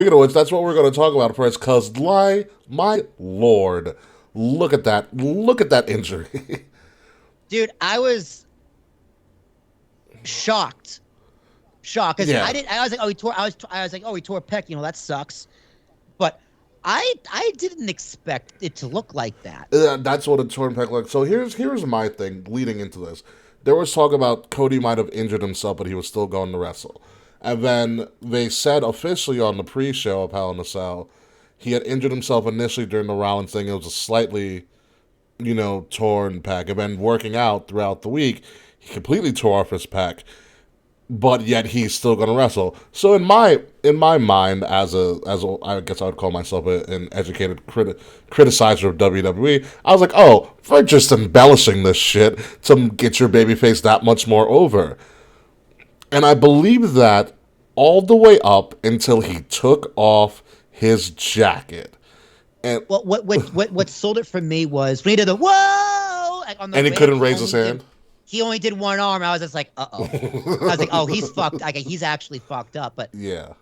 Speaking of which, that's what we're going to talk about first. Cause my lord, look at that! Look at that injury. Dude, I was shocked. Shocked. Because Yeah, I was like, oh, he tore. I was like, oh, he tore a pec. You know, that sucks. But I didn't expect it to look like that. that's what a torn pec like. So here's my thing leading into this. There was talk about Cody might have injured himself, but he was still going to wrestle. And then they said officially on the pre-show of Hell in a Cell, he had injured himself initially during the Rollins thing. It was a slightly, torn pec. And then working out throughout the week, he completely tore off his pec, but yet he's still going to wrestle. So in my mind, as a I guess I would call myself an educated criticizer of WWE, I was like, oh, they're just embellishing this shit to get your babyface that much more over. And I believe that all the way up until he took off his jacket. And Well, what sold it for me was when he did the whoa like on the and he ring, couldn't raise his hand. He only did one arm. I was just like, uh oh. I was like, oh, he's fucked. Like, he's actually fucked up. But Yeah.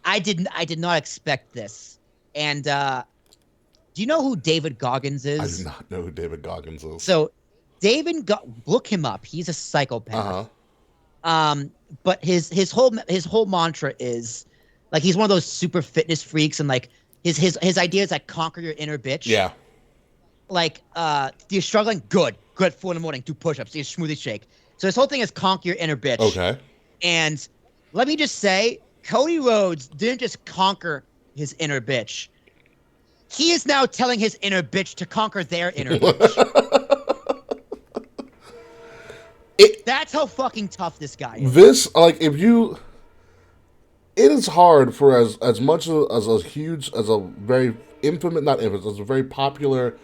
I did not expect this. And do you know who David Goggins I is? do not know who David Goggins is. So look him up. He's a psychopath. But his whole mantra is like he's one of those super fitness freaks, and like his idea is like conquer your inner bitch. Yeah. Like you're struggling, good at 4 a.m, do push-ups, do a smoothie shake. So his whole thing is conquer your inner bitch. Okay. And let me just say, Cody Rhodes didn't just conquer his inner bitch. He is now telling his inner bitch to conquer their inner bitch. That's how fucking tough this guy is. This, like, if you, it is hard for as much as a huge, as a very infamous, not infamous, as a very popular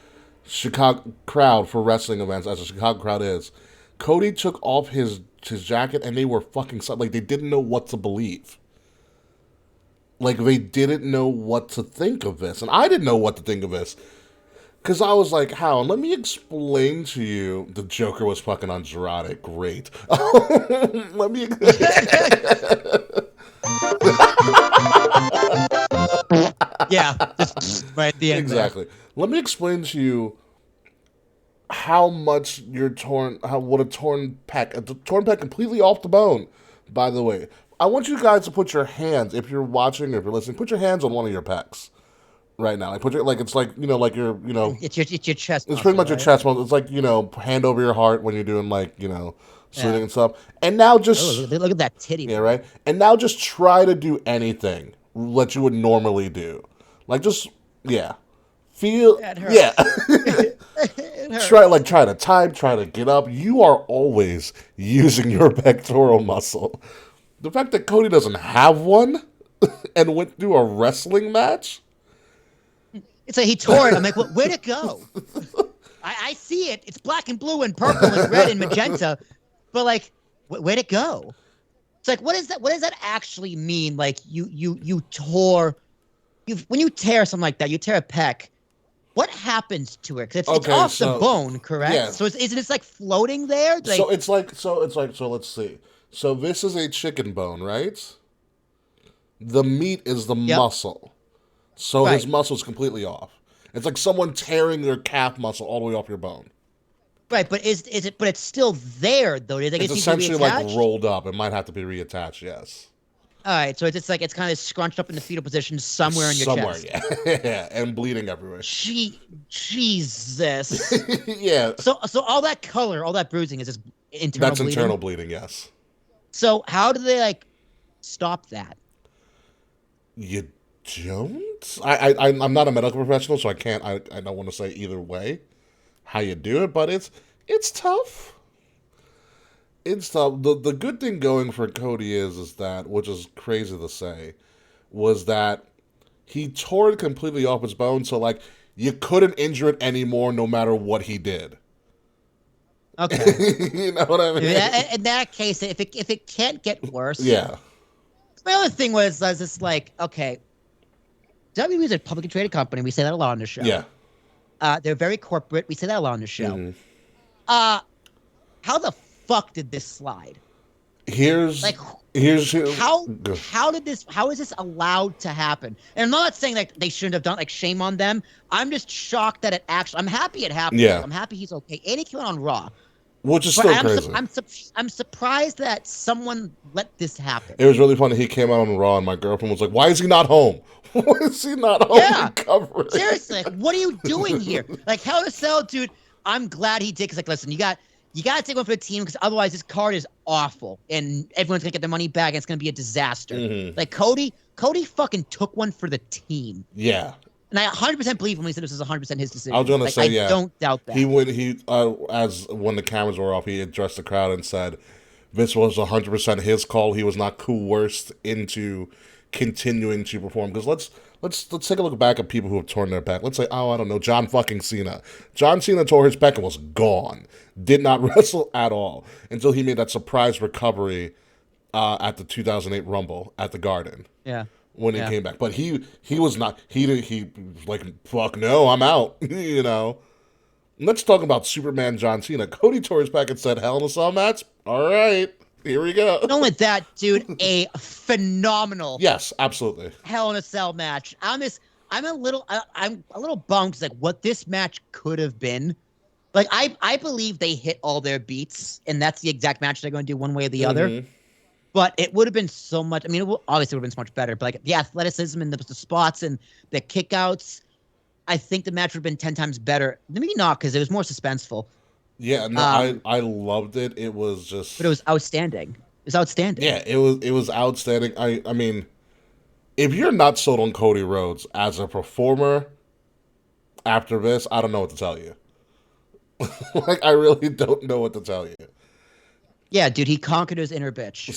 Chicago crowd for wrestling events as a Chicago crowd is. Cody took off his jacket and they were fucking like they didn't know what to believe. Like they didn't know what to think of this, and I didn't know what to think of this. Because I was like, how? Let me explain to you. The Joker was fucking on Andrade. Great. Let me. Yeah, just right at the end. Exactly. There. Let me explain to you how much you're torn. What a torn pec. A torn pec completely off the bone. By the way, I want you guys to put your hands, if you're watching or if you're listening, put your hands on one of your pecs. Right now, like put your it's like like your it's your chest. It's pretty much your chest muscle. It's like hand over your heart when you're doing like soothing and stuff. And now just look at that titty. Yeah, right. And now just try to do anything that you would normally do, like just feel It hurts. yeah. It hurts. Try to type, try to get up. You are always using your pectoral muscle. The fact that Cody doesn't have one and went through a wrestling match. It's like he tore it. I'm like, well, where'd it go? I see it. It's black and blue and purple and red and magenta. But like, where'd it go? It's like, what is that? What does that actually mean? Like you tore, when you tear something like that, you tear a pec. What happens to it? 'Cause it's off the bone, correct? Yeah. So isn't it like floating there? Like, so let's see. So this is a chicken bone, right? The meat is the muscle. So his muscle's completely off. It's like someone tearing your calf muscle all the way off your bone. Right, but is it? But it's still there though. It's essentially like rolled up. It might have to be reattached. Yes. All right, so it's just like it's kind of scrunched up in the fetal position somewhere in your chest. Somewhere, yeah, and bleeding everywhere. Jesus. Yeah. So all that color, all that bruising is just internal. That's bleeding? internal bleeding. Yes. So how do they like stop that? You don't. I'm not a medical professional, so I can't. I don't want to say either way how you do it, but it's tough. It's tough. The good thing going for Cody is that, which is crazy to say, was that he tore it completely off his bone, so like you couldn't injure it anymore, no matter what he did. Okay. You know what I mean? In that case, if it can't get worse. Yeah. My other thing was just like, okay, WWE is a publicly traded company. We say that a lot on the show. Yeah. They're very corporate. We say that a lot on the show. Mm-hmm. How the fuck did this slide? Here's Like, here's how is this allowed to happen? And I'm not saying like they shouldn't have done, like, shame on them. I'm just shocked that it actually. I'm happy it happened. Like, yeah, I'm happy he's okay. And he came out on Raw. which is But still crazy. I'm surprised that someone let this happen. It was really funny. He came out on Raw, and my girlfriend was like, "Why is he not home? Why is he not home Yeah, recovering?" seriously, like, what are you doing here? Like, Hell in a Cell, dude. I'm glad he did. Cause, like, listen, you got to take one for the team, because otherwise this card is awful and everyone's gonna get their money back and it's gonna be a disaster. Mm-hmm. Like, Cody fucking took one for the team. Yeah, And I 100% believe him when he said this was 100% his decision. I was gonna Like, say, I yeah. don't doubt that. He would he as when the cameras were off, he addressed the crowd and said, "This was 100% his call. He was not coerced into continuing to perform." Because let's take a look back at people who have torn their back. Let's say, oh, I don't know, John fucking Cena. John Cena tore his back and was gone. Did not wrestle at all until he made that surprise recovery at the 2008 Rumble at the Garden Yeah. when he Yeah. came back. But he was not he was like, fuck no, I'm out. You know. Let's talk about Superman John Cena. Cody tore his back and said, "Hell in a Cell match? All right, here we go." Not only that, dude, a phenomenal Yes, absolutely. Hell in a Cell match. I'm a little bummed, 'cause, like, what this match could have been. Like, I believe they hit all their beats, and that's the exact match they're going to do one way or the other. Mm-hmm. But it would have been so much. I mean, obviously it would have been so much better. But, like, the athleticism and the spots and the kickouts, I think the match would have been 10 times better. Maybe not, because it was more suspenseful. Yeah, no, I loved it. It was just, But it was outstanding. It was outstanding. yeah, it was outstanding. I mean, if you're not sold on Cody Rhodes as a performer after this, I don't know what to tell you. Like, I really don't know what to tell you. Yeah, dude, he conquered his inner bitch.